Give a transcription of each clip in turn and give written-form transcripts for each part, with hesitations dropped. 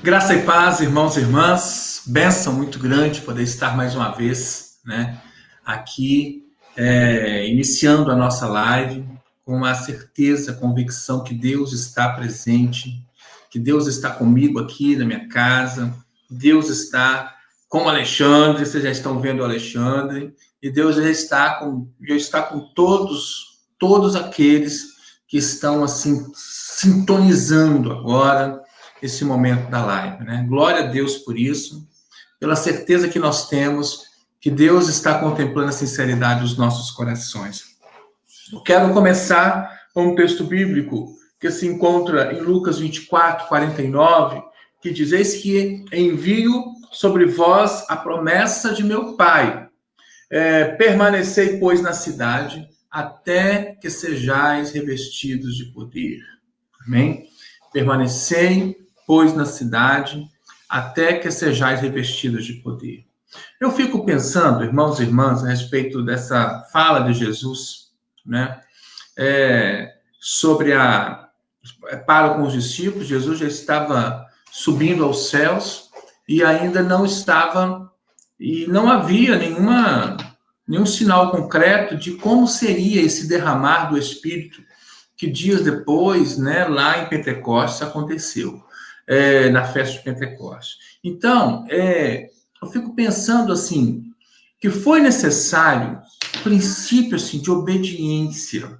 Graça e paz, irmãos e irmãs. Bênção muito grande poder estar mais uma vez, né, aqui, iniciando a nossa live com a certeza, a convicção que Deus está presente, que Deus está comigo aqui na minha casa, Deus está com o Alexandre, vocês já estão vendo o Alexandre, e Deus já está com todos aqueles que estão assim sintonizando agora esse momento da live, né? Glória a Deus por isso, pela certeza que nós temos que Deus está contemplando a sinceridade dos nossos corações. Eu quero começar com um texto bíblico que se encontra em Lucas 24, 49, que diz: eis que envio sobre vós a promessa de meu Pai. Permanecei, pois, na cidade, até que sejais revestidos de poder. Amém? Permanecei, pois, na cidade, até que sejais revestidos de poder. Eu fico pensando, irmãos e irmãs, a respeito dessa fala de Jesus, né? Para com os discípulos. Jesus já estava subindo aos céus e ainda não estava, e não havia nenhum sinal concreto de como seria esse derramar do Espírito que dias depois, né, lá em Pentecostes aconteceu, na festa de Pentecostes. Então, eu fico pensando assim, que foi necessário um princípio assim, de obediência,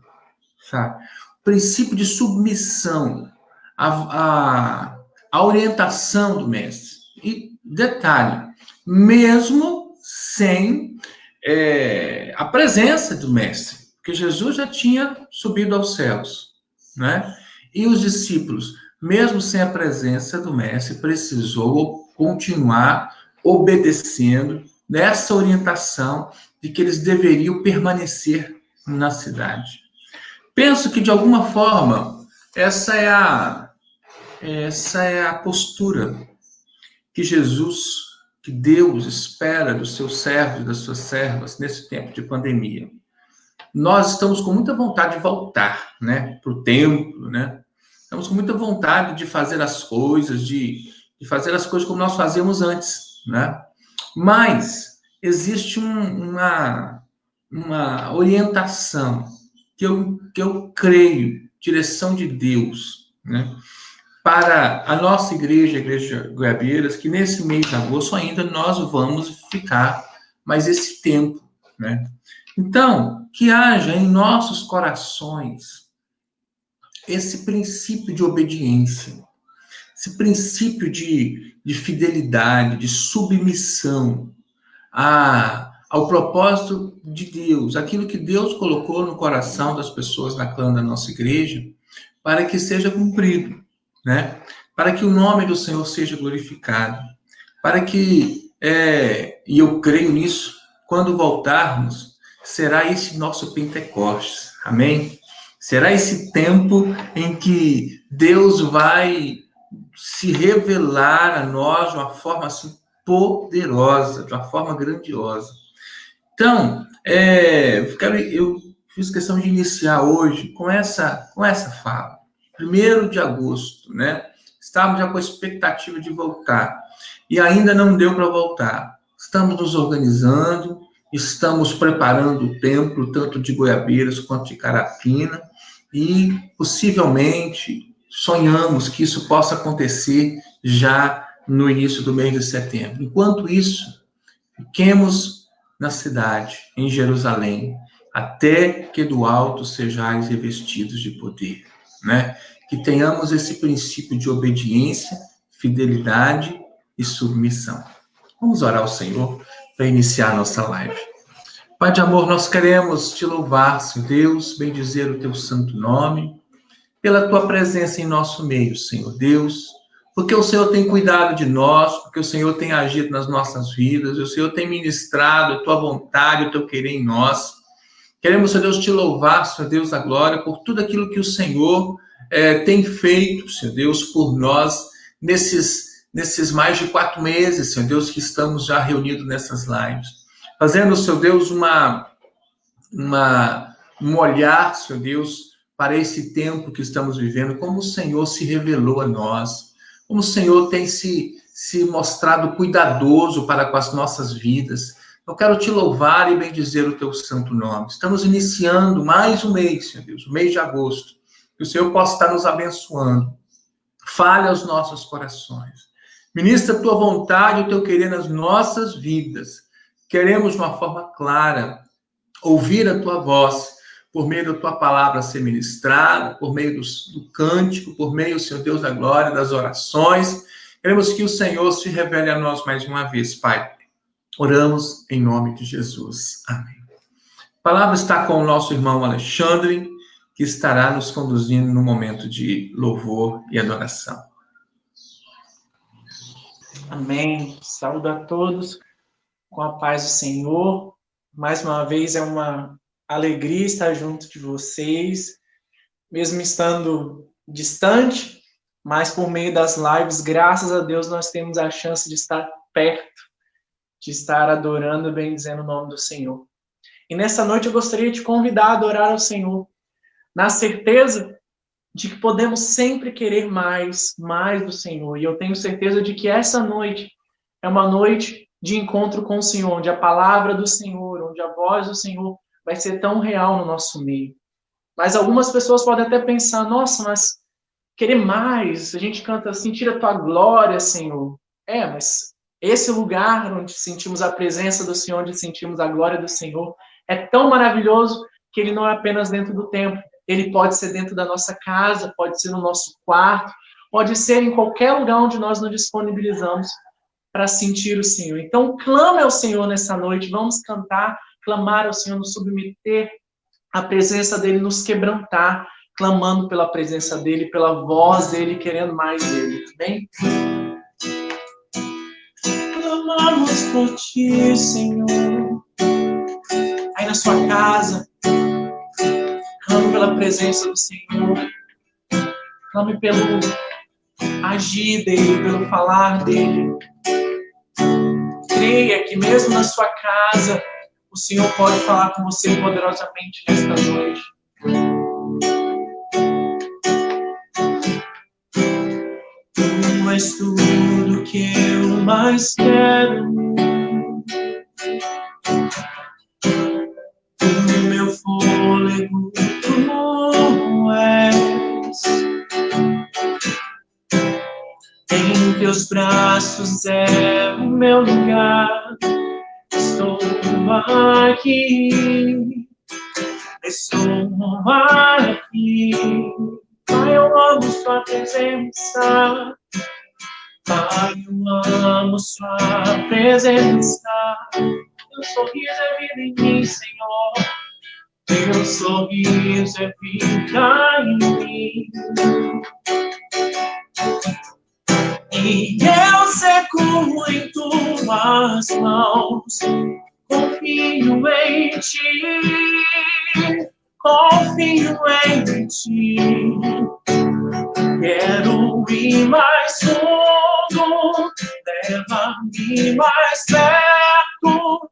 sabe? Princípio de submissão à orientação do mestre. E detalhe, mesmo sem a presença do mestre, porque Jesus já tinha subido aos céus, né? E os discípulos, mesmo sem a presença do mestre, precisou continuar obedecendo nessa orientação de que eles deveriam permanecer na cidade. Penso que, de alguma forma, essa é a postura que que Deus espera dos seus servos e das suas servas nesse tempo de pandemia. Nós estamos com muita vontade de voltar, né, para o templo, né? Estamos com muita vontade de fazer as coisas, de fazer as coisas como nós fazíamos antes, né? Mas existe uma orientação que eu creio, direção de Deus, né, para a nossa igreja, a Igreja Goiabeiras, que nesse mês de agosto ainda nós vamos ficar mais esse tempo, né? Então, que haja em nossos corações esse princípio de obediência, esse princípio de fidelidade, de submissão ao propósito de Deus, aquilo que Deus colocou no coração das pessoas na clã da nossa igreja, para que seja cumprido, né? Para que o nome do Senhor seja glorificado, para que, e eu creio nisso, quando voltarmos, será esse nosso Pentecostes, amém? Será esse tempo em que Deus vai se revelar a nós de uma forma assim poderosa, de uma forma grandiosa. Então, eu fiz questão de iniciar hoje com essa fala. 1º de agosto, né? Estávamos já com a expectativa de voltar e ainda não deu para voltar. Estamos nos organizando, estamos preparando o templo, tanto de Goiabeiras quanto de Carapina, e possivelmente sonhamos que isso possa acontecer já no início do mês de setembro. Enquanto isso, fiquemos na cidade, em Jerusalém, até que do alto sejais revestidos de poder, né? Que tenhamos esse princípio de obediência, fidelidade e submissão. Vamos orar ao Senhor para iniciar a nossa live. Pai de amor, nós queremos te louvar, Senhor Deus, bendizer o teu santo nome, pela tua presença em nosso meio, Senhor Deus, porque o Senhor tem cuidado de nós, porque o Senhor tem agido nas nossas vidas, o Senhor tem ministrado a tua vontade, o teu querer em nós. Queremos, Senhor Deus, te louvar, Senhor Deus da glória, por tudo aquilo que o Senhor tem feito, Senhor Deus, por nós, nesses mais de 4 meses, Senhor Deus, que estamos já reunidos nessas lives. Fazendo, Senhor Deus, um olhar, Senhor Deus, para esse tempo que estamos vivendo, como o Senhor se revelou a nós, como o Senhor tem se mostrado cuidadoso para com as nossas vidas. Eu quero te louvar e bendizer o teu santo nome. Estamos iniciando mais um mês, Senhor Deus, o mês de agosto. Que o Senhor possa estar nos abençoando. Fale aos nossos corações. Ministra a tua vontade e o teu querer nas nossas vidas. Queremos, de uma forma clara, ouvir a tua voz, por meio da tua palavra ser ministrada, por meio do cântico, por meio, Senhor Deus da glória, das orações. Queremos que o Senhor se revele a nós mais uma vez, Pai. Oramos em nome de Jesus. Amém. A palavra está com o nosso irmão Alexandre, que estará nos conduzindo no momento de louvor e adoração. Amém. Saúdo a todos com a paz do Senhor. Mais uma vez é uma alegria estar junto de vocês, mesmo estando distante, mas por meio das lives, graças a Deus, nós temos a chance de estar perto, de estar adorando e bendizendo o nome do Senhor. E nessa noite eu gostaria de convidar a adorar ao Senhor, na certeza de que podemos sempre querer mais do Senhor. E eu tenho certeza de que essa noite é uma noite de encontro com o Senhor, onde a palavra do Senhor, onde a voz do Senhor vai ser tão real no nosso meio. Mas algumas pessoas podem até pensar, nossa, mas querer mais, a gente canta, sentir a tua glória, Senhor. Mas esse lugar onde sentimos a presença do Senhor, onde sentimos a glória do Senhor, é tão maravilhoso que ele não é apenas dentro do templo. Ele pode ser dentro da nossa casa, pode ser no nosso quarto, pode ser em qualquer lugar onde nós nos disponibilizamos para sentir o Senhor. Então, clame ao Senhor nessa noite, vamos cantar, clamar ao Senhor, nos submeter à presença dEle, nos quebrantar, clamando pela presença dEle, pela voz dEle, querendo mais dEle. Amém? Clamamos por Ti, Senhor. Aí na sua casa, clame pela presença do Senhor. Clame pelo agir dEle, pelo falar dEle. Creia que mesmo na sua casa, o Senhor pode falar com você poderosamente nesta noite. Tu és tudo que eu mais quero. O meu fôlego tu és. Em teus braços é o meu lugar. Estou aqui. Estou aqui. Pai, eu amo sua presença. Pai, eu amo sua presença. Teu sorriso é vida em mim, Senhor. Teu sorriso é vida em mim. E eu seguro em tuas mãos. Confio em ti. Confio em ti. Quero ir mais fundo. Leva-me mais perto.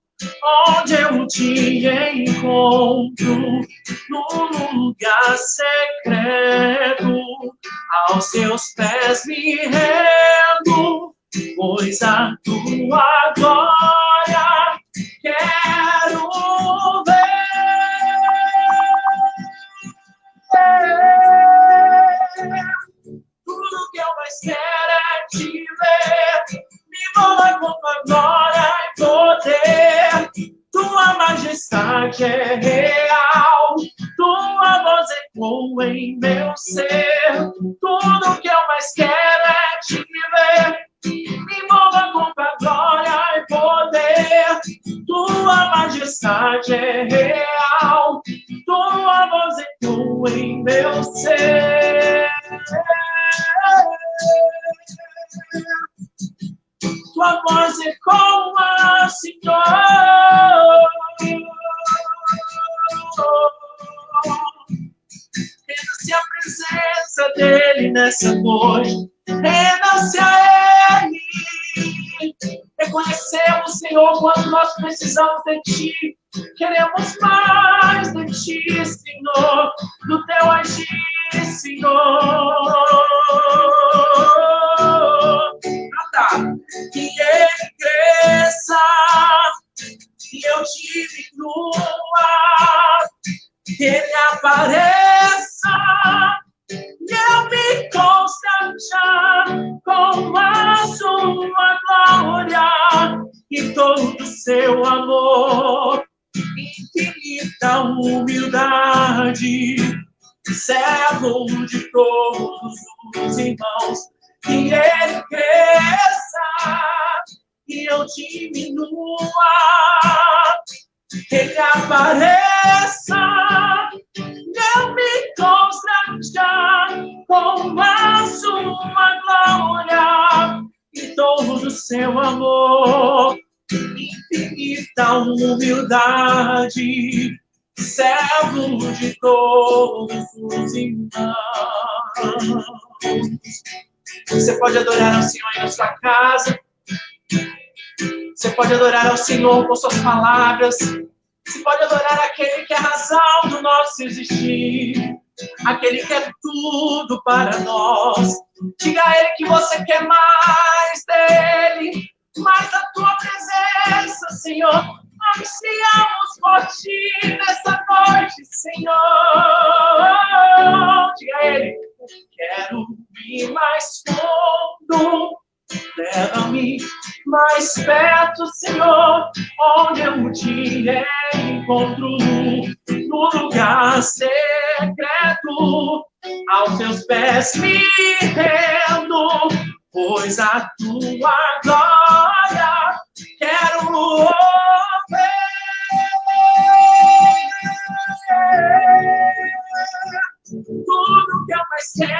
Onde eu te encontro, num lugar secreto, aos teus pés me rendo, pois a tua glória quero ver. Tudo que eu mais quero é te ver. Me envolva com tua glória e poder. Tua majestade é real. Tua voz ecoa em meu ser. Tudo que eu mais quero é te ver. Me envolva com tua glória e poder. Tua majestade é real. Tua voz ecoa em meu ser. Tua voz ecoa, Senhor. Renda-se a presença dEle nessa noite. Renda-se a Ele. Reconhecemos, Senhor, quanto nós precisamos de Ti. Queremos mais de Ti, Senhor. Do Teu agir, Senhor. seu amor, infinita humildade, servo de todos os irmãos, que ele cresça e eu diminua, que ele apareça, eu me constranja com a sua glória e todo o seu amor, infinita humildade, servo de todos os irmãos. Você pode adorar ao Senhor aí na sua casa. Você pode adorar ao Senhor com suas palavras. Você pode adorar aquele que é a razão do nosso existir. Aquele que é tudo para nós. Diga a Ele que você quer mais dEle, mais da tua presença, Senhor. Ansiamos por ti nessa noite, Senhor. Diga a Ele, quero ir mais fundo, leva-me mais perto, Senhor, onde eu te encontro, no lugar secreto, aos teus pés me rendo, pois a tua glória quero ouvir. Tudo que eu mais quero é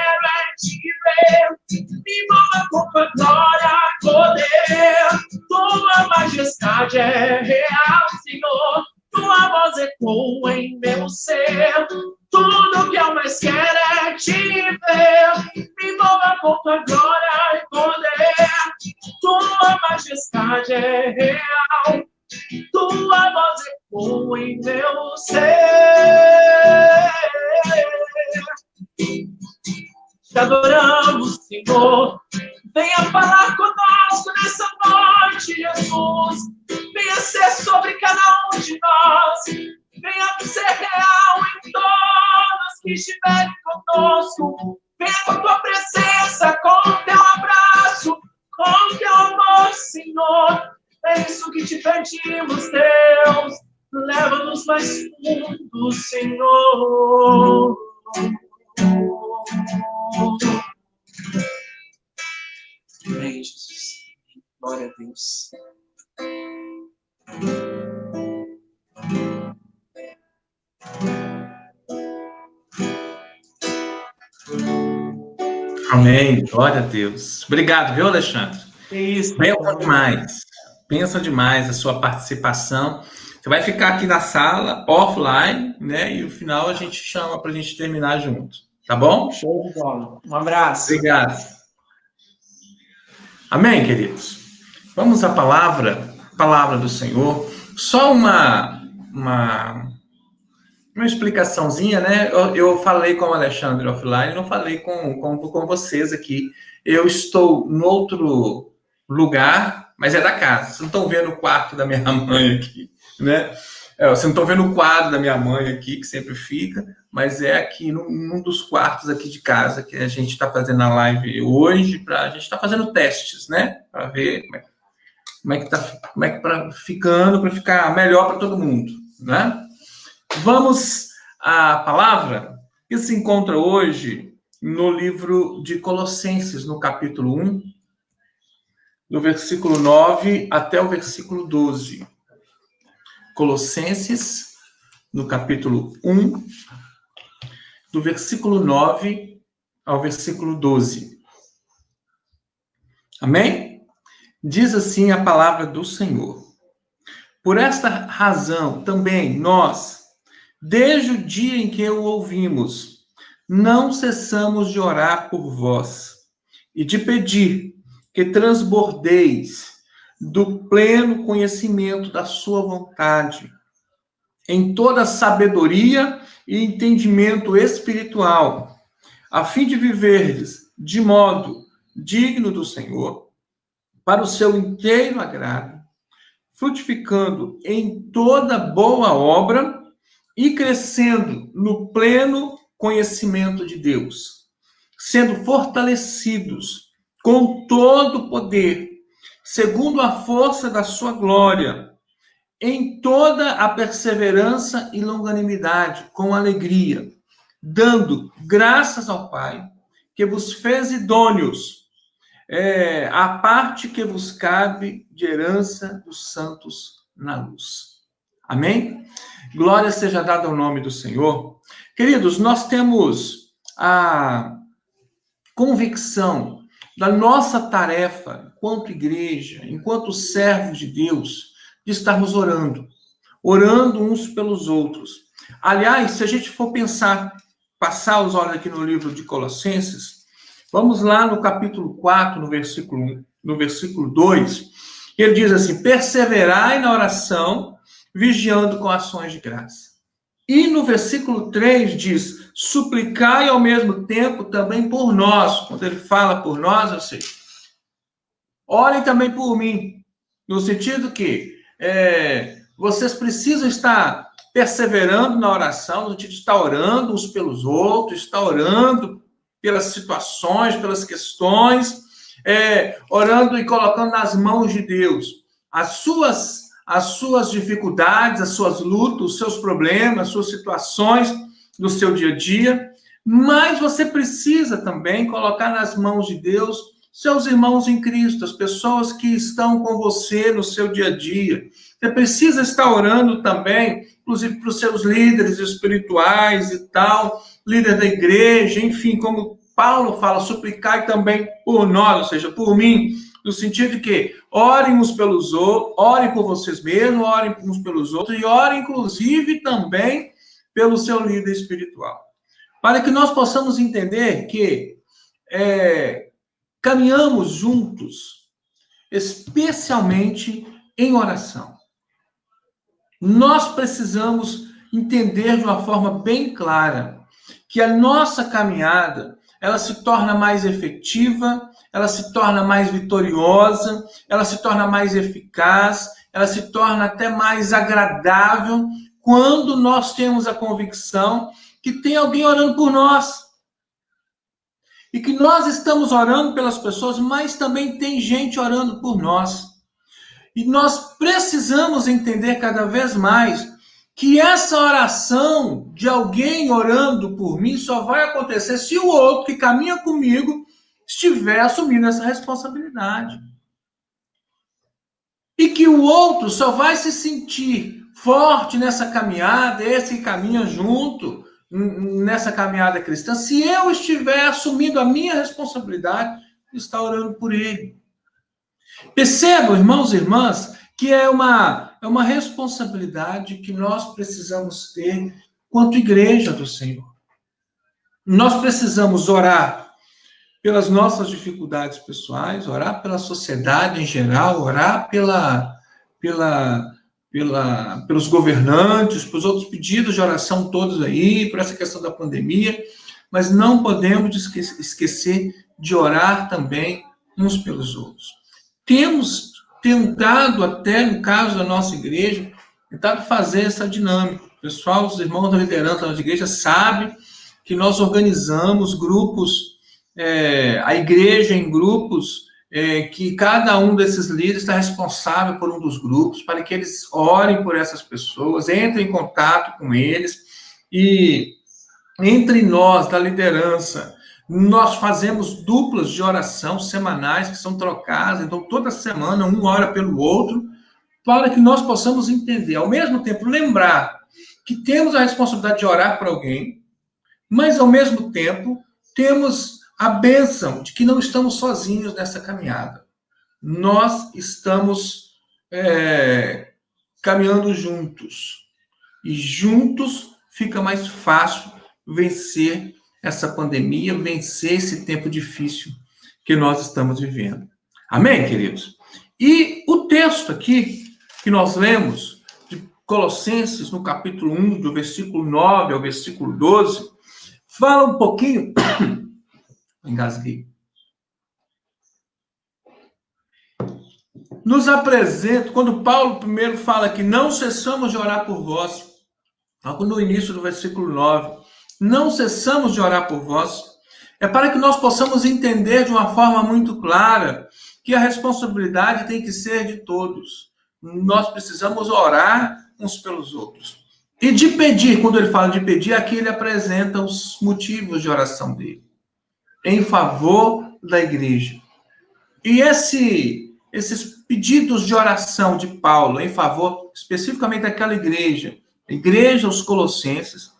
te ver, me envolva com tua glória, poder, tua majestade é real, Senhor, tua voz ecoa em meu ser. Tudo que eu mais quero é te ver, me envolva com tua glória e poder, tua majestade é real, tua voz ecoa em meu ser. Te adoramos, Senhor. Venha falar conosco nessa noite, Jesus. Venha ser sobre cada um de nós. Venha ser real em todos que estiverem conosco. Venha com a tua presença, com o teu abraço, com o teu amor, Senhor. É isso que te pedimos, Deus. Leva-nos mais fundo, Senhor. Amém, Jesus. Glória a Deus. Amém. Glória a Deus. Obrigado, viu, Alexandre? É isso. Benção demais. Benção demais a sua participação. Você vai ficar aqui na sala, offline, né? E no final a gente chama para a gente terminar junto. Tá bom? Show de bola. Um abraço. Obrigado. Amém, queridos? Vamos à palavra do Senhor. Só uma explicaçãozinha, né? Eu falei com o Alexandre offline, não falei com vocês aqui. Eu estou em outro lugar, mas é da casa. Vocês não estão vendo o quarto da minha mãe aqui, né? Vocês não estão vendo o quadro da minha mãe aqui, que sempre fica, mas é aqui num dos quartos aqui de casa que a gente está fazendo a live hoje, a gente está fazendo testes, né? Para ver como é que para ficar melhor para todo mundo, né? Vamos à palavra que se encontra hoje no livro de Colossenses, no capítulo 1, do versículo 9 até o versículo 12. Colossenses, no capítulo 1, do versículo 9 ao versículo 12. Amém? Diz assim a palavra do Senhor. Por esta razão, também nós, desde o dia em que o ouvimos, não cessamos de orar por vós e de pedir que transbordeis do pleno conhecimento da sua vontade, em toda sabedoria e entendimento espiritual, a fim de viverdes de modo digno do Senhor, para o seu inteiro agrado, frutificando em toda boa obra e crescendo no pleno conhecimento de Deus, sendo fortalecidos com todo o poder, segundo a força da sua glória, em toda a perseverança e longanimidade, com alegria, dando graças ao Pai, que vos fez idôneos, a parte que vos cabe de herança dos santos na luz. Amém? Glória seja dada ao nome do Senhor. Queridos, nós temos a convicção da nossa tarefa, enquanto igreja, enquanto servos de Deus, de estarmos orando uns pelos outros. Aliás, se a gente for passar os olhos aqui no livro de Colossenses, vamos lá no capítulo 4, no versículo 2, ele diz assim: perseverai na oração, vigiando com ações de graça. E no versículo 3 diz: suplicai ao mesmo tempo também por nós. Quando ele fala por nós, eu sei, orem também por mim, no sentido que vocês precisam estar perseverando na oração, no sentido de estar orando uns pelos outros, estar orando pelas situações, pelas questões, orando e colocando nas mãos de Deus as suas dificuldades, as suas lutas, os seus problemas, as suas situações do seu dia a dia, mas você precisa também colocar nas mãos de Deus seus irmãos em Cristo, as pessoas que estão com você no seu dia a dia. Você precisa estar orando também, inclusive para os seus líderes espirituais e tal, líder da igreja, enfim, como Paulo fala, suplicai também por nós, ou seja, por mim, no sentido de que orem uns pelos outros, orem por vocês mesmos, orem uns pelos outros e orem, inclusive, também pelo seu líder espiritual. Para que nós possamos entender que caminhamos juntos, especialmente em oração. Nós precisamos entender de uma forma bem clara que a nossa caminhada, ela se torna mais efetiva, ela se torna mais vitoriosa, ela se torna mais eficaz, ela se torna até mais agradável quando nós temos a convicção que tem alguém orando por nós. E que nós estamos orando pelas pessoas, mas também tem gente orando por nós. E nós precisamos entender cada vez mais que essa oração de alguém orando por mim só vai acontecer se o outro que caminha comigo estiver assumindo essa responsabilidade. E que o outro só vai se sentir forte nessa caminhada, esse que caminha junto, nessa caminhada cristã, se eu estiver assumindo a minha responsabilidade de estar orando por ele. Percebam, irmãos e irmãs, que é uma responsabilidade que nós precisamos ter quanto igreja do Senhor. Nós precisamos orar pelas nossas dificuldades pessoais, orar pela sociedade em geral, orar pelos governantes, pelos outros pedidos de oração todos aí, por essa questão da pandemia, mas não podemos esquecer de orar também uns pelos outros. Temos tentado, até no caso da nossa igreja, tentado fazer essa dinâmica. O pessoal, os irmãos da liderança da nossa igreja sabem que nós organizamos grupos, a igreja em grupos, que cada um desses líderes está responsável por um dos grupos, para que eles orem por essas pessoas, entrem em contato com eles, e entre nós, da liderança, nós fazemos duplas de oração semanais, que são trocadas, então toda semana um ora pelo outro, para que nós possamos entender, ao mesmo tempo lembrar que temos a responsabilidade de orar por alguém, mas ao mesmo tempo temos a bênção de que não estamos sozinhos nessa caminhada. Nós estamos caminhando juntos, e juntos fica mais fácil vencer essa pandemia, vencer esse tempo difícil que nós estamos vivendo. Amém, queridos? E o texto aqui que nós lemos, de Colossenses, no capítulo 1, do versículo 9 ao versículo 12, fala um pouquinho... Engasguei. Nos apresenta, quando Paulo primeiro fala que não cessamos de orar por vós, logo no início do versículo 9, não cessamos de orar por vós, é para que nós possamos entender de uma forma muito clara que a responsabilidade tem que ser de todos. nós precisamos orar uns pelos outros. E de pedir, quando ele fala de pedir, aqui ele apresenta os motivos de oração dele, em favor da igreja. E esses pedidos de oração de Paulo em favor, especificamente daquela igreja, a igreja aos Colossenses,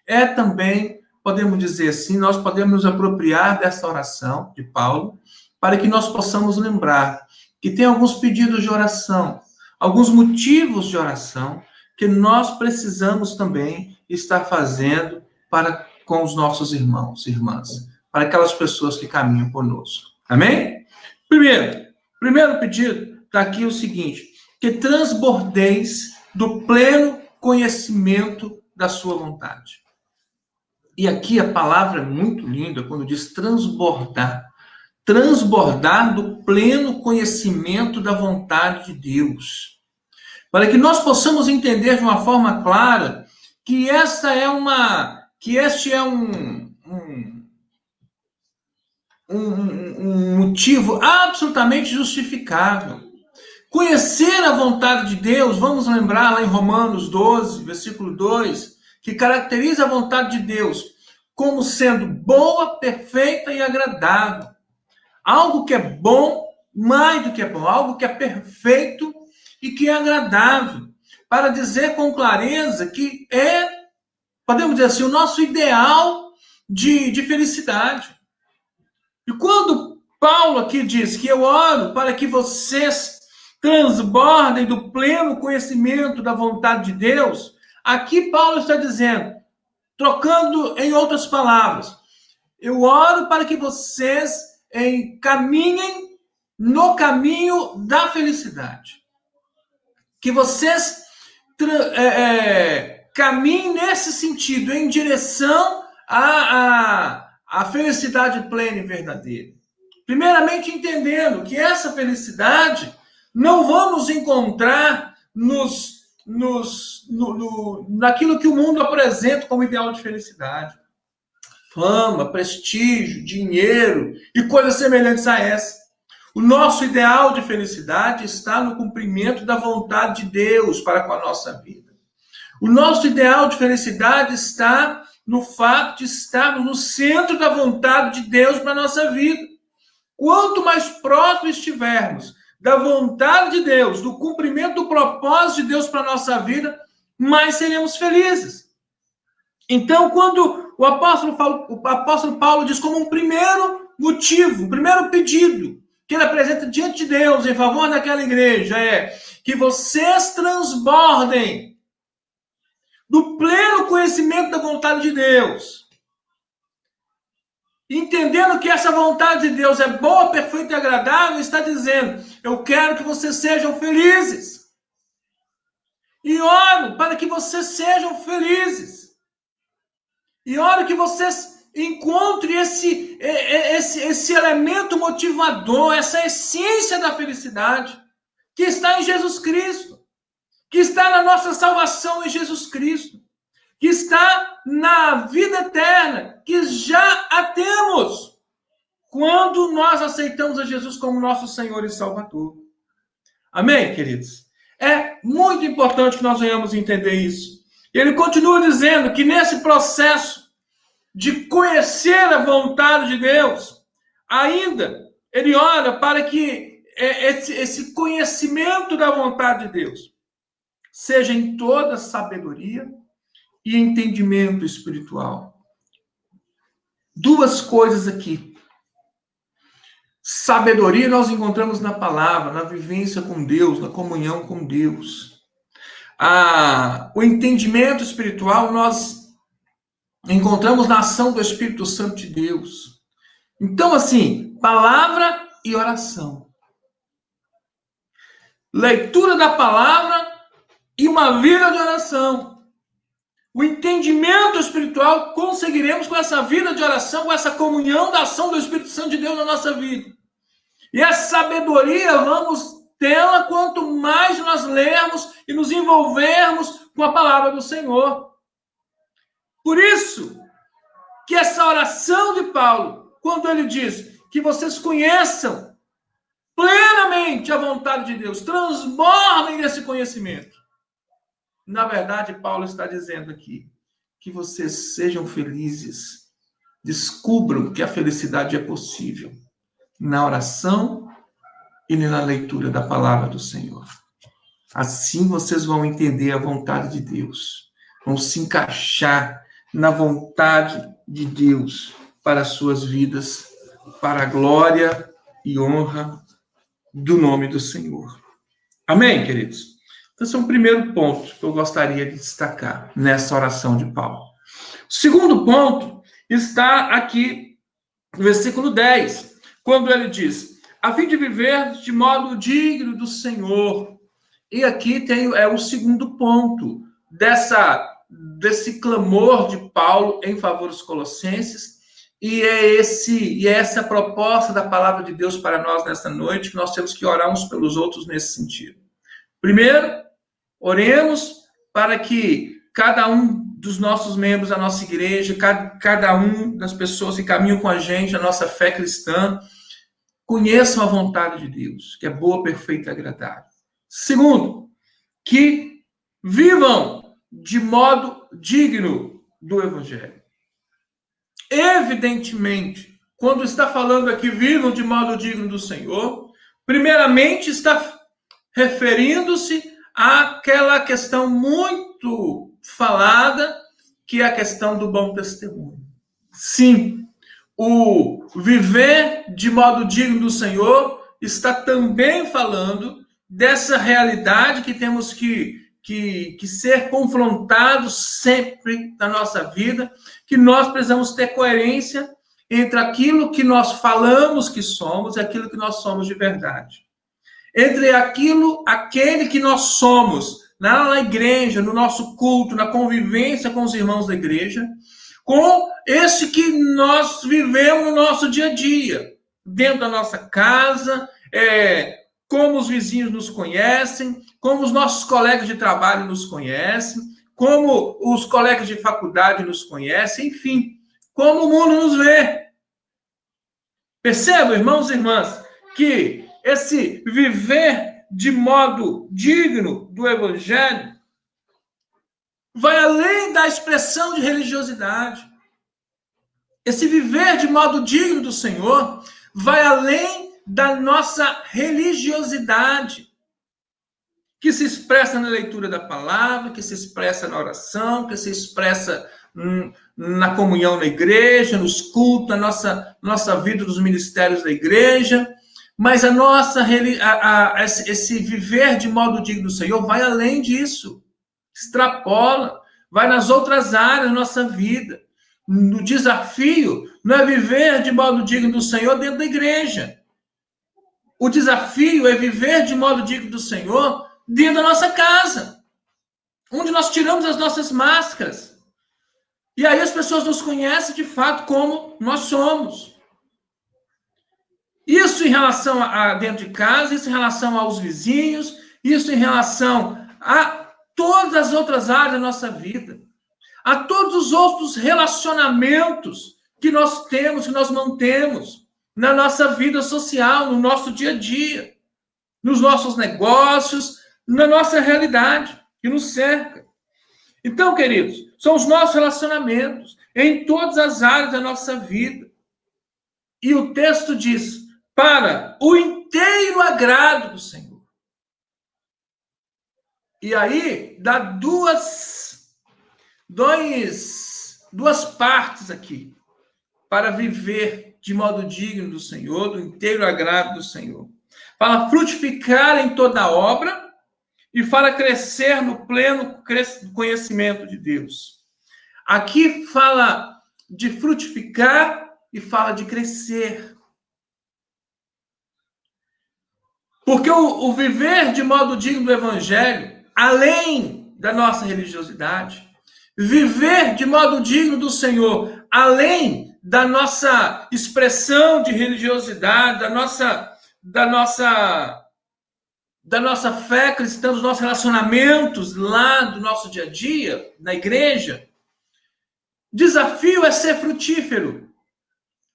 é também, podemos dizer assim, nós podemos nos apropriar dessa oração de Paulo, para que nós possamos lembrar que tem alguns pedidos de oração, alguns motivos de oração, que nós precisamos também estar fazendo para com os nossos irmãos e irmãs, para aquelas pessoas que caminham conosco. Amém? Primeiro pedido, está aqui o seguinte, que transbordeis do pleno conhecimento da sua vontade. E aqui a palavra é muito linda quando diz transbordar. Transbordar do pleno conhecimento da vontade de Deus. Para que nós possamos entender de uma forma clara que este é um motivo absolutamente justificável. Conhecer a vontade de Deus, vamos lembrar lá em Romanos 12, versículo 2, que caracteriza a vontade de Deus como sendo boa, perfeita e agradável. Algo que é bom, mais do que é bom, algo que é perfeito e que é agradável. Para dizer com clareza que é, podemos dizer assim, o nosso ideal de felicidade. E quando Paulo aqui diz que eu oro para que vocês transbordem do pleno conhecimento da vontade de Deus, aqui Paulo está dizendo, trocando em outras palavras, eu oro para que vocês caminhem no caminho da felicidade. Que vocês caminhem nesse sentido, em direção à felicidade plena e verdadeira. Primeiramente, entendendo que essa felicidade não vamos encontrar naquilo que o mundo apresenta como ideal de felicidade. Fama, prestígio, dinheiro e coisas semelhantes a essa. O nosso ideal de felicidade está no cumprimento da vontade de Deus para com a nossa vida. O nosso ideal de felicidade está no fato de estarmos no centro da vontade de Deus para a nossa vida. Quanto mais próximo estivermos da vontade de Deus, do cumprimento do propósito de Deus para a nossa vida, mais seremos felizes. Então, quando o apóstolo Paulo diz como um primeiro motivo, um primeiro pedido que ele apresenta diante de Deus em favor daquela igreja é que vocês transbordem do pleno conhecimento da vontade de Deus. Entendendo que essa vontade de Deus é boa, perfeita e agradável, está dizendo, eu quero que vocês sejam felizes. E oro para que vocês sejam felizes. E oro que vocês encontrem esse elemento motivador, essa essência da felicidade, que está em Jesus Cristo, que está na nossa salvação em Jesus Cristo, que está na vida eterna, que já a temos, quando nós aceitamos a Jesus como nosso Senhor e Salvador. Amém, queridos? É muito importante que nós venhamos entender isso. Ele continua dizendo que nesse processo de conhecer a vontade de Deus, ainda ele ora para que esse conhecimento da vontade de Deus seja em toda sabedoria e entendimento espiritual. Duas coisas aqui. Sabedoria nós encontramos na palavra, na vivência com Deus, na comunhão com Deus. O entendimento espiritual nós encontramos na ação do Espírito Santo de Deus. Então, assim, palavra e oração. Leitura da palavra e uma vida de oração. O entendimento espiritual conseguiremos com essa vida de oração, com essa comunhão da ação do Espírito Santo de Deus na nossa vida. E a sabedoria vamos tê-la quanto mais nós lermos e nos envolvermos com a palavra do Senhor. Por isso que essa oração de Paulo, quando ele diz que vocês conheçam plenamente plenamente a vontade de Deus, transbordem desse conhecimento. Na verdade, Paulo está dizendo aqui que vocês sejam felizes, descubram que a felicidade é possível na oração e na leitura da palavra do Senhor. Assim vocês vão entender a vontade de Deus, vão se encaixar na vontade de Deus para as suas vidas, para a glória e honra do nome do Senhor. Amém, queridos? Então, esse é um primeiro ponto que eu gostaria de destacar nessa oração de Paulo. O segundo ponto está aqui no versículo 10, quando ele diz: a fim de viver de modo digno do Senhor. E aqui tem o segundo ponto desse clamor de Paulo em favor dos colossenses, e é essa proposta da palavra de Deus para nós nesta noite, que nós temos que orar uns pelos outros nesse sentido. Primeiro, oremos para que cada um dos nossos membros da nossa igreja, cada um das pessoas que caminham com a gente, a nossa fé cristã, conheçam a vontade de Deus, que é boa, perfeita e agradável. Segundo, que vivam de modo digno do Evangelho. Evidentemente, quando está falando aqui, vivam de modo digno do Senhor, primeiramente está referindo-se àquela questão muito falada, que é a questão do bom testemunho. Sim, o viver de modo digno do Senhor está também falando dessa realidade que temos que ser confrontados sempre na nossa vida, que nós precisamos ter coerência entre aquilo que nós falamos que somos e aquilo que nós somos de verdade. Entre aquele que nós somos na igreja, no nosso culto, na convivência com os irmãos da igreja, com esse que nós vivemos no nosso dia a dia, dentro da nossa casa, como os vizinhos nos conhecem, como os nossos colegas de trabalho nos conhecem, como os colegas de faculdade nos conhecem, enfim, como o mundo nos vê. Percebam, irmãos e irmãs, que esse viver de modo digno do Evangelho vai além da expressão de religiosidade. Esse viver de modo digno do Senhor vai além da nossa religiosidade, que se expressa na leitura da palavra, que se expressa na oração, que se expressa na comunhão na igreja, nos cultos, na nossa vida dos ministérios da igreja. Mas esse viver de modo digno do Senhor vai além disso, extrapola, vai nas outras áreas da nossa vida. O desafio não é viver de modo digno do Senhor dentro da igreja. O desafio é viver de modo digno do Senhor dentro da nossa casa, onde nós tiramos as nossas máscaras. E aí as pessoas nos conhecem de fato como nós somos. Isso em relação a dentro de casa, isso em relação aos vizinhos, isso em relação a todas as outras áreas da nossa vida, a todos os outros relacionamentos que nós temos, que nós mantemos na nossa vida social, no nosso dia a dia, nos nossos negócios, na nossa realidade que nos cerca. Então, queridos, são os nossos relacionamentos em todas as áreas da nossa vida. E o texto diz: para o inteiro agrado do Senhor. E aí, dá duas partes aqui, para viver de modo digno do Senhor, do inteiro agrado do Senhor. Fala frutificar em toda obra e fala crescer no pleno conhecimento de Deus. Aqui fala de frutificar e fala de crescer. Porque o viver de modo digno do Evangelho, além da nossa religiosidade, viver de modo digno do Senhor, além da nossa expressão de religiosidade, da nossa fé cristã, dos nossos relacionamentos lá do nosso dia a dia, na igreja, desafio é ser frutífero,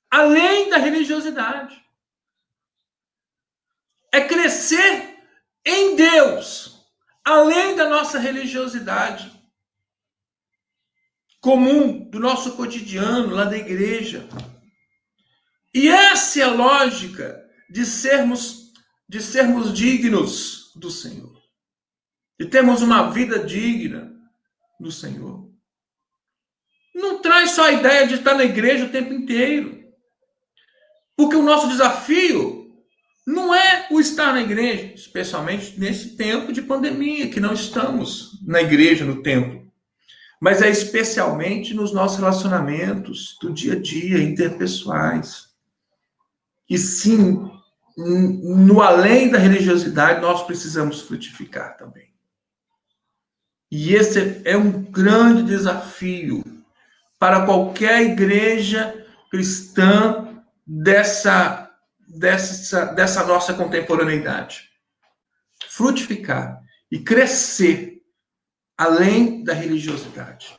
além da religiosidade. É crescer crescer em Deus, além da nossa religiosidade comum, do nosso cotidiano, lá da igreja. E essa é a lógica de sermos dignos do Senhor. De termos uma vida digna do Senhor. Não traz só a ideia de estar na igreja o tempo inteiro. Porque o nosso desafio não é o estar na igreja, especialmente nesse tempo de pandemia, que não estamos na igreja, no templo. Mas é especialmente nos nossos relacionamentos do dia a dia, interpessoais. E sim, no além da religiosidade, nós precisamos frutificar também. E esse é um grande desafio para qualquer igreja cristã dessa nossa contemporaneidade. Frutificar e crescer além da religiosidade.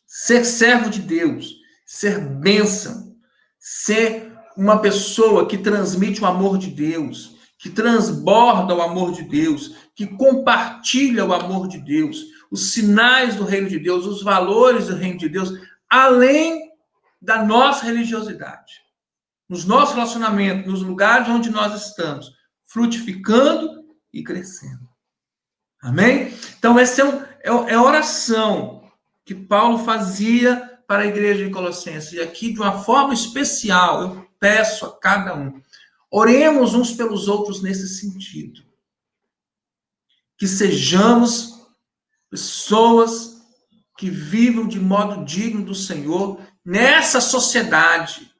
Ser servo de Deus, ser bênção, ser uma pessoa que transmite o amor de Deus, que transborda o amor de Deus, que compartilha o amor de Deus, os sinais do reino de Deus, os valores do reino de Deus, além da nossa religiosidade. Nos nossos relacionamentos, nos lugares onde nós estamos, frutificando e crescendo. Amém? Então, essa é a oração que Paulo fazia para a igreja de Colossenses. E aqui, de uma forma especial, eu peço a cada um, oremos uns pelos outros nesse sentido. Que sejamos pessoas que vivam de modo digno do Senhor nessa sociedade,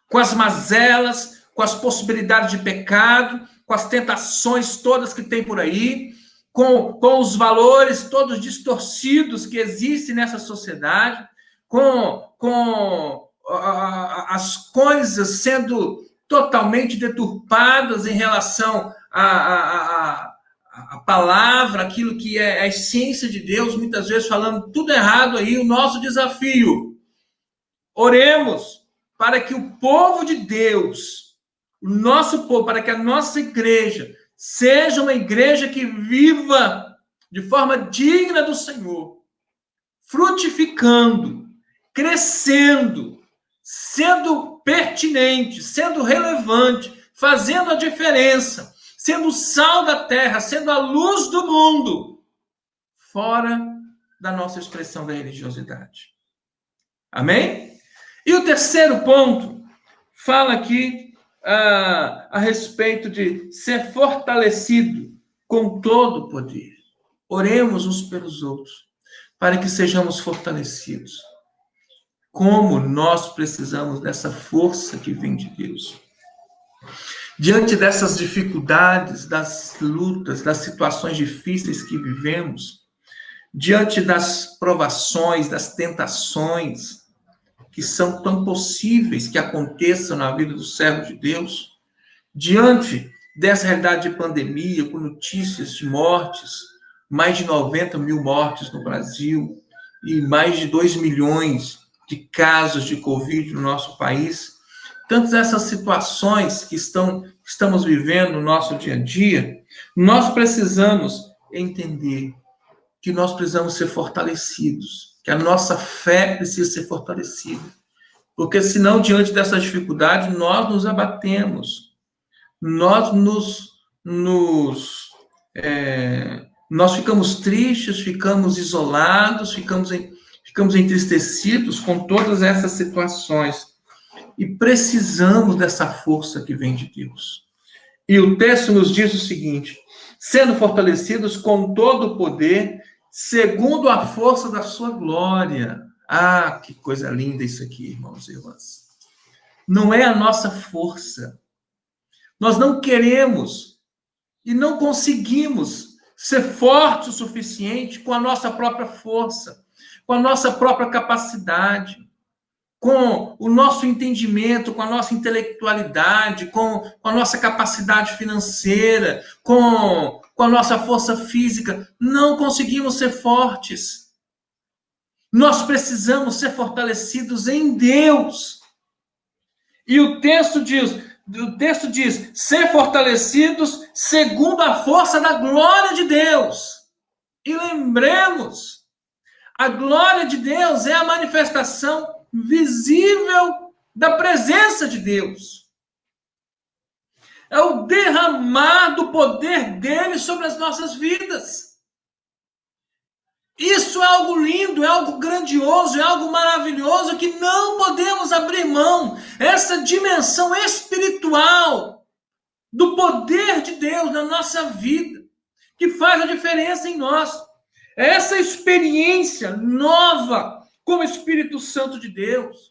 com as mazelas, com as possibilidades de pecado, com as tentações todas que tem por aí, com os valores todos distorcidos que existem nessa sociedade, com as coisas sendo totalmente deturpadas em relação a palavra, aquilo que é a essência de Deus, muitas vezes falando tudo errado aí, o nosso desafio. Oremos para que o povo de Deus, o nosso povo, para que a nossa igreja seja uma igreja que viva de forma digna do Senhor, frutificando, crescendo, sendo pertinente, sendo relevante, fazendo a diferença, sendo o sal da terra, sendo a luz do mundo, fora da nossa expressão da religiosidade. Amém? E o terceiro ponto fala aqui a respeito de ser fortalecido com todo o poder. Oremos uns pelos outros, para que sejamos fortalecidos. Como nós precisamos dessa força que vem de Deus. Diante dessas dificuldades, das lutas, das situações difíceis que vivemos, diante das provações, das tentações, que são tão possíveis que aconteçam na vida do servo de Deus, diante dessa realidade de pandemia, com notícias de mortes, mais de 90 mil mortes no Brasil e mais de 2 milhões de casos de Covid no nosso país, tantas essas situações que estamos vivendo no nosso dia a dia, nós precisamos entender que nós precisamos ser fortalecidos, que a nossa fé precisa ser fortalecida. Porque senão, diante dessas dificuldades, nós nos abatemos. Nós nós ficamos tristes, ficamos isolados, ficamos entristecidos com todas essas situações. E precisamos dessa força que vem de Deus. E o texto nos diz o seguinte: sendo fortalecidos com todo o poder, segundo a força da sua glória. Ah, que coisa linda isso aqui, irmãos e irmãs. Não é a nossa força. Nós não queremos e não conseguimos ser fortes o suficiente com a nossa própria força, com a nossa própria capacidade, com o nosso entendimento, com a nossa intelectualidade, com a nossa capacidade financeira, com a nossa força física. Não conseguimos ser fortes. Nós precisamos ser fortalecidos em Deus. E o texto diz: O texto diz, ser fortalecidos segundo a força da glória de Deus. E lembremos, a glória de Deus é a manifestação visível da presença de Deus. É o derramar do poder dele sobre as nossas vidas. Isso é algo lindo, é algo grandioso, é algo maravilhoso que não podemos abrir mão. Essa dimensão espiritual do poder de Deus na nossa vida, que faz a diferença em nós. É essa experiência nova com o Espírito Santo de Deus.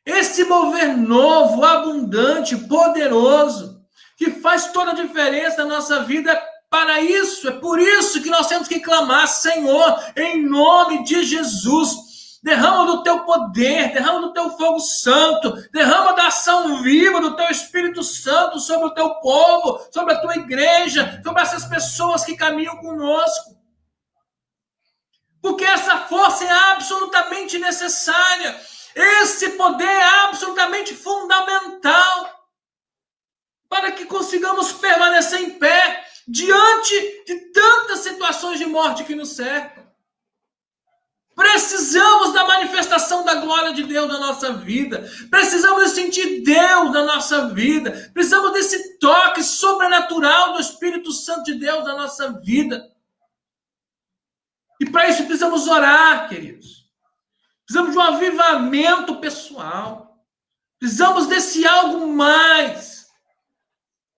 Esse mover novo, abundante, poderoso, que faz toda a diferença na nossa vida. Para isso, é por isso que nós temos que clamar, Senhor, em nome de Jesus, derrama do teu poder, derrama do teu fogo santo, derrama da ação viva do teu Espírito Santo sobre o teu povo, sobre a tua igreja, sobre essas pessoas que caminham conosco. Porque essa força é absolutamente necessária. Esse poder é absolutamente fundamental para que consigamos permanecer em pé diante de tantas situações de morte que nos cercam. Precisamos da manifestação da glória de Deus na nossa vida. Precisamos sentir Deus na nossa vida. Precisamos desse toque sobrenatural do Espírito Santo de Deus na nossa vida. E para isso precisamos orar, queridos. Precisamos de um avivamento pessoal. Precisamos desse algo mais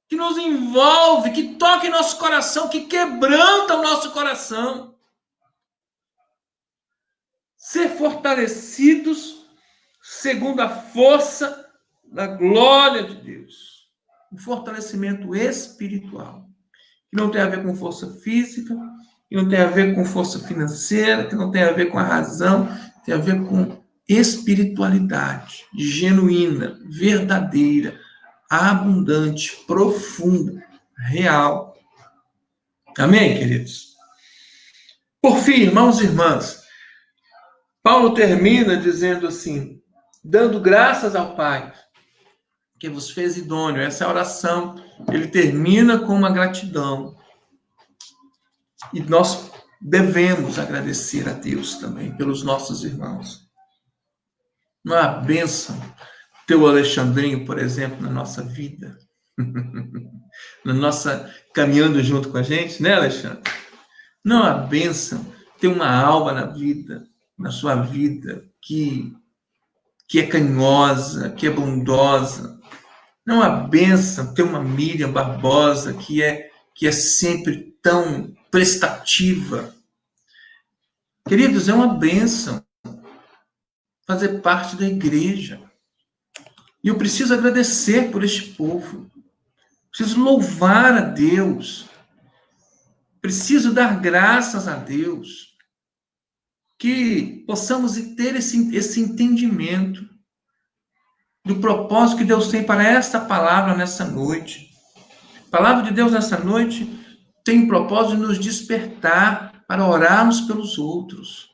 que nos envolve, que toca em nosso coração, que quebranta o nosso coração. Ser fortalecidos segundo a força da glória de Deus. Um fortalecimento espiritual, que não tem a ver com força física, que não tem a ver com força financeira, que não tem a ver com a razão, tem a ver com espiritualidade genuína, verdadeira, abundante, profunda, real. Amém, queridos? Por fim, irmãos e irmãs, Paulo termina dizendo assim, dando graças ao Pai, que vos fez idôneo. Essa oração, ele termina com uma gratidão. E nós devemos agradecer a Deus também pelos nossos irmãos. Não é a bênção ter o Alexandrinho, por exemplo, na nossa vida? Na nossa, caminhando junto com a gente, né, Alexandre? Não é a bênção ter uma alma na vida, na sua vida, que é carinhosa, que é bondosa. Não é a bênção ter uma Miriam Barbosa, que é sempre tão prestativa. Queridos, é uma bênção fazer parte da igreja. E eu preciso agradecer por este povo. Preciso louvar a Deus. Preciso dar graças a Deus. Que possamos ter esse entendimento do propósito que Deus tem para esta palavra nessa noite. A palavra de Deus nessa noite tem o propósito de nos despertar para orarmos pelos outros.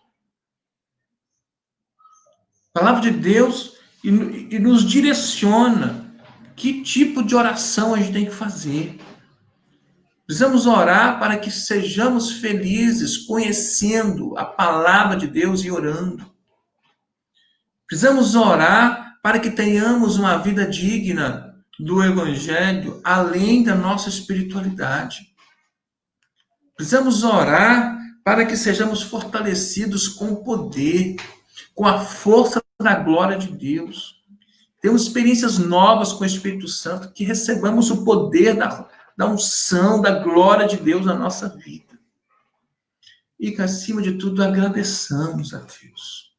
A palavra de Deus e nos direciona que tipo de oração a gente tem que fazer. Precisamos orar para que sejamos felizes conhecendo a palavra de Deus e orando. Precisamos orar para que tenhamos uma vida digna do Evangelho, além da nossa espiritualidade. Precisamos orar para que sejamos fortalecidos com o poder, com a força da glória de Deus. Temos experiências novas com o Espírito Santo, que recebamos o poder da unção, da glória de Deus na nossa vida. E que, acima de tudo, agradeçamos a Deus.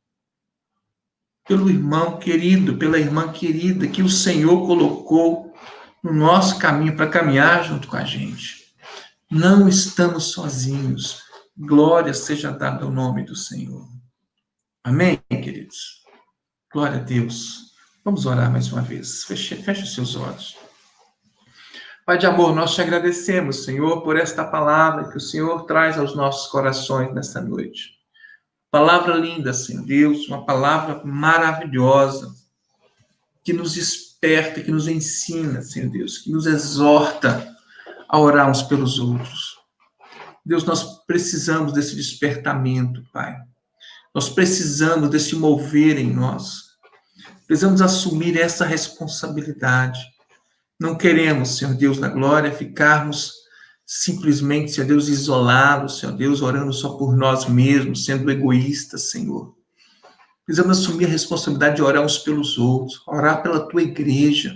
Pelo irmão querido, pela irmã querida, que o Senhor colocou no nosso caminho para caminhar junto com a gente. Não estamos sozinhos. Glória seja dada ao nome do Senhor. Amém, queridos? Glória a Deus. Vamos orar mais uma vez. Feche os seus olhos. Pai de amor, nós te agradecemos, Senhor, por esta palavra que o Senhor traz aos nossos corações nesta noite. Palavra linda, Senhor Deus, uma palavra maravilhosa, que nos desperta, que nos ensina, Senhor Deus, que nos exorta a orar uns pelos outros. Deus, nós precisamos desse despertamento, Pai. Nós precisamos desse mover em nós. Precisamos assumir essa responsabilidade. Não queremos, Senhor Deus, na glória, ficarmos simplesmente, Senhor Deus, isolados, Senhor Deus, orando só por nós mesmos, sendo egoístas, Senhor. Precisamos assumir a responsabilidade de orar uns pelos outros, orar pela tua igreja.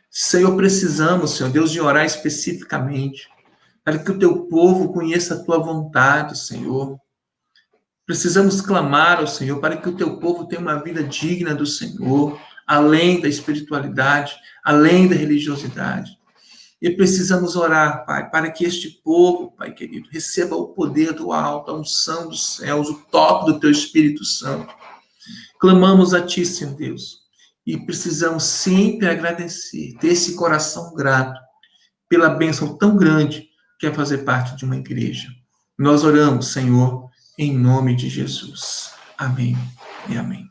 Senhor, precisamos, Senhor Deus, de orar especificamente, para que o teu povo conheça a tua vontade, Senhor. Precisamos clamar ao Senhor para que o teu povo tenha uma vida digna do Senhor, além da espiritualidade, além da religiosidade. E precisamos orar, Pai, para que este povo, Pai querido, receba o poder do alto, a unção dos céus, o toque do teu Espírito Santo. Clamamos a Ti, Senhor Deus, e precisamos sempre agradecer, ter esse coração grato pela bênção tão grande que é fazer parte de uma igreja. Nós oramos, Senhor, em nome de Jesus. Amém e amém.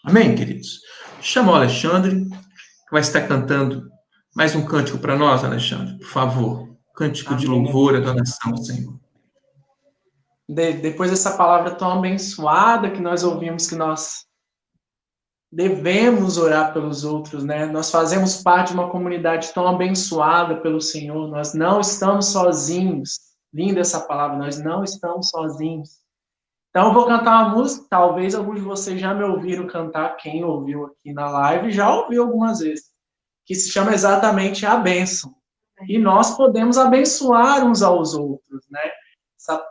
Amém, queridos? Chama o Alexandre, que vai estar cantando mais um cântico para nós, Alexandre, por favor. Cântico de louvor e adoração, Senhor. Depois dessa palavra tão abençoada que nós ouvimos, que nós devemos orar pelos outros, né? Nós fazemos parte de uma comunidade tão abençoada pelo Senhor. Nós não estamos sozinhos. Linda essa palavra, nós não estamos sozinhos. Então eu vou cantar uma música, talvez alguns de vocês já me ouviram cantar, quem ouviu aqui na live já ouviu algumas vezes, que se chama exatamente A Bênção. E nós podemos abençoar uns aos outros, né?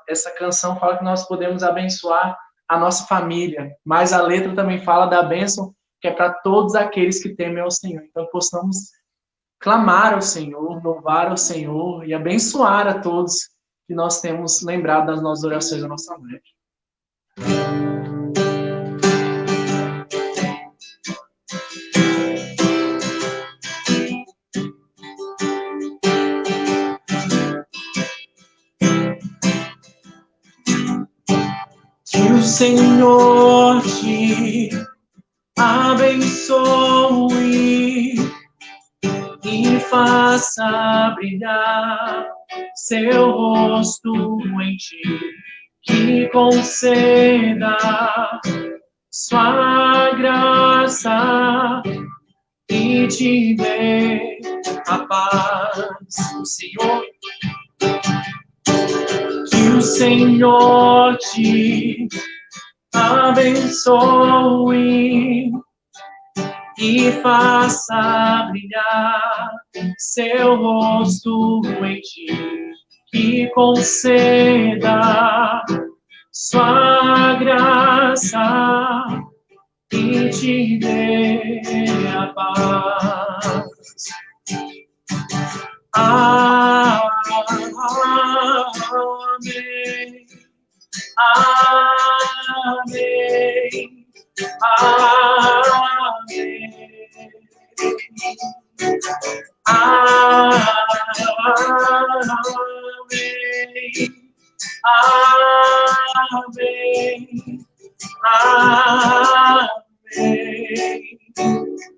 Essa canção fala que nós podemos abençoar a nossa família, mas a letra também fala da bênção que é para todos aqueles que temem ao Senhor. Então possamos clamar ao Senhor, louvar ao Senhor e abençoar a todos que nós temos lembrado das nossas orações da nossa noite. Que o Senhor te abençoe e faça brilhar seu rosto em ti, que conceda sua graça e te dê a paz. O Senhor, que o Senhor te abençoe e faça brilhar seu rosto em ti, que conceda sua graça e te dê a paz. Amém. Amém. Amém. Amém. Amém. Amém.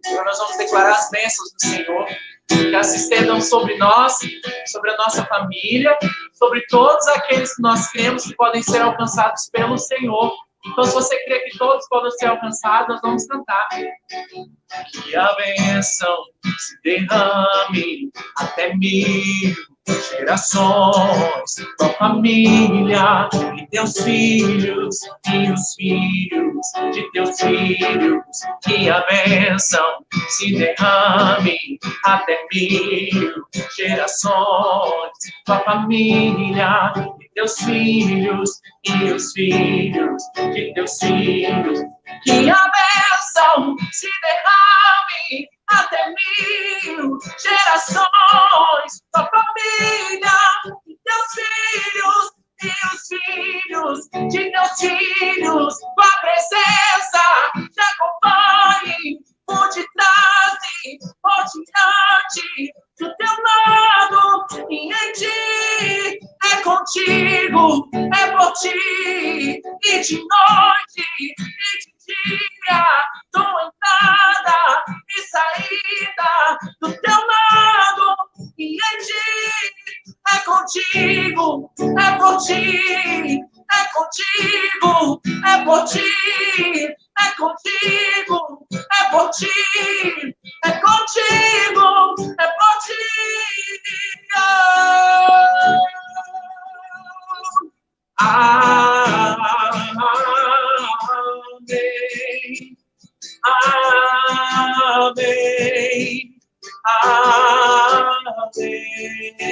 Agora nós vamos declarar as bênçãos do Senhor, que se estendam sobre nós, sobre a nossa família, sobre todos aqueles que nós cremos que podem ser alcançados pelo Senhor. Então, se você crê que todos podem ser alcançados, nós vamos cantar. Que a bênção se derrame até 1000 gerações, tua família e teus filhos e os filhos de teus filhos. Que a bênção se derrame até 1000 gerações, tua família e teus filhos e os filhos de teus filhos. Que a bênção se derrame até 1000 gerações, tua família e teus filhos e os filhos de teus filhos. Tua presença te acompanhe por detrás e por diante, do teu lado e em ti. É contigo, é por ti, e de noite e de dia, tua entrada e saída por ti, é contigo, é por ti, é contigo, é por ti, é contigo, é por ti. Amém, amém, amém, amém,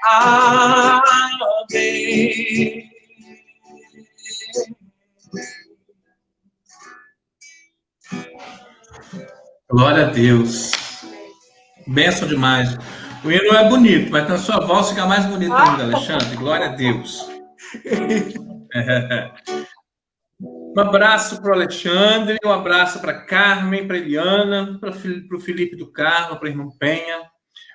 amém. Glória a Deus. Bênção demais. O hino é bonito, mas na sua voz fica mais bonito ainda, Alexandre. Glória a Deus. Um abraço para o Alexandre, um abraço para Carmen, para Eliana, para o Felipe do Carmo, para o irmão Penha.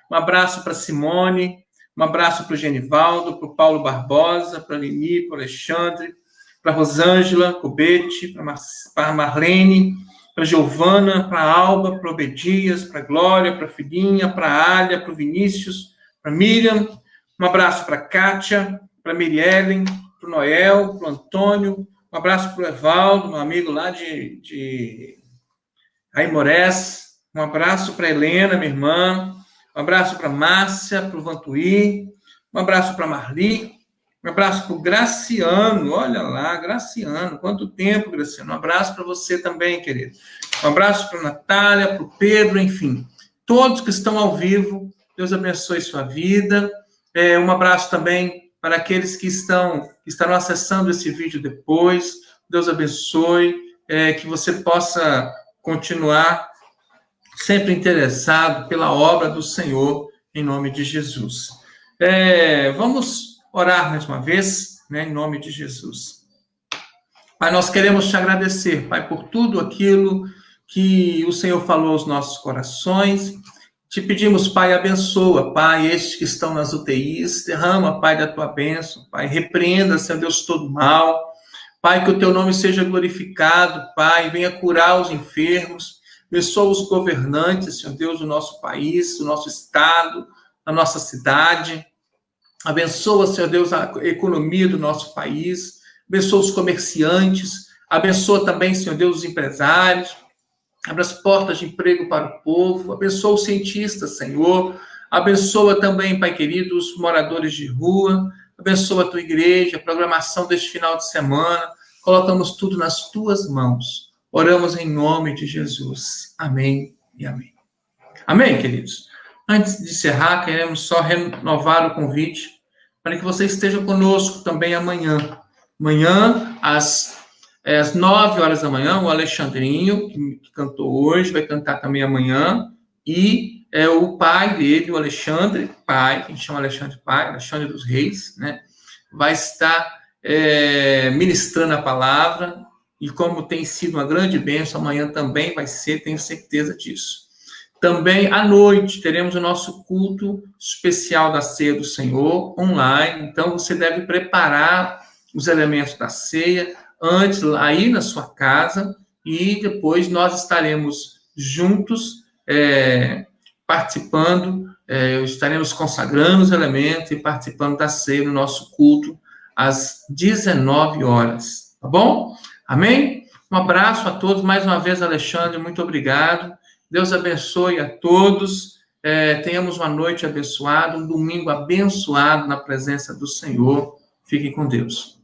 Um abraço para Simone, um abraço para o Genivaldo, para o Paulo Barbosa, para a Lini, para o Alexandre, para a Rosângela Cobete, para a Marlene, para a Giovana, para a Alba, para o Obedias, para a Glória, para a Filhinha, para a Alia, para o Vinícius, para a Miriam. Um abraço para a Kátia, para a Miriellen, para o Noel, para o Antônio. Um abraço para o Evaldo, meu amigo lá de Aimorés. Um abraço para a Helena, minha irmã. Um abraço para a Márcia, para o Vantuí. Um abraço para a Marli. Um abraço para o Graciano. Olha lá, Graciano. Quanto tempo, Graciano. Um abraço para você também, querido. Um abraço para a Natália, para o Pedro, enfim. Todos que estão ao vivo, Deus abençoe sua vida. Um abraço também para aqueles que estarão acessando esse vídeo depois. Deus abençoe, que você possa continuar sempre interessado pela obra do Senhor, em nome de Jesus. Vamos orar mais uma vez, né, em nome de Jesus. Pai, nós queremos te agradecer, Pai, por tudo aquilo que o Senhor falou aos nossos corações. Te pedimos, Pai, abençoa, Pai, estes que estão nas UTIs, derrama, Pai, da tua bênção, Pai, repreenda, Senhor Deus, todo mal, Pai, que o teu nome seja glorificado, Pai, venha curar os enfermos, abençoa os governantes, Senhor Deus, do nosso país, do nosso estado, da nossa cidade, abençoa, Senhor Deus, a economia do nosso país, abençoa os comerciantes, abençoa também, Senhor Deus, os empresários, abre as portas de emprego para o povo, abençoa os cientistas, Senhor, abençoa também, Pai querido, os moradores de rua, abençoa a tua igreja, a programação deste final de semana, colocamos tudo nas tuas mãos, oramos em nome de Jesus, amém e amém. Amém, queridos? Antes de encerrar, queremos só renovar o convite para que você esteja conosco também amanhã. Amanhã, às 9 horas da manhã, o Alexandrinho, que cantou hoje, vai cantar também amanhã, e o pai dele, o Alexandre, pai, que a gente chama Alexandre pai, Alexandre dos Reis, né, vai estar ministrando a palavra, e como tem sido uma grande bênção, amanhã também vai ser, tenho certeza disso. Também, à noite, teremos o nosso culto especial da Ceia do Senhor, online, então você deve preparar os elementos da ceia, antes, aí na sua casa, e depois nós estaremos juntos, participando, estaremos consagrando os elementos e participando da ceia no nosso culto, às 19 horas, tá bom? Amém? Um abraço a todos, mais uma vez, Alexandre, muito obrigado, Deus abençoe a todos, tenhamos uma noite abençoada, um domingo abençoado na presença do Senhor, fiquem com Deus.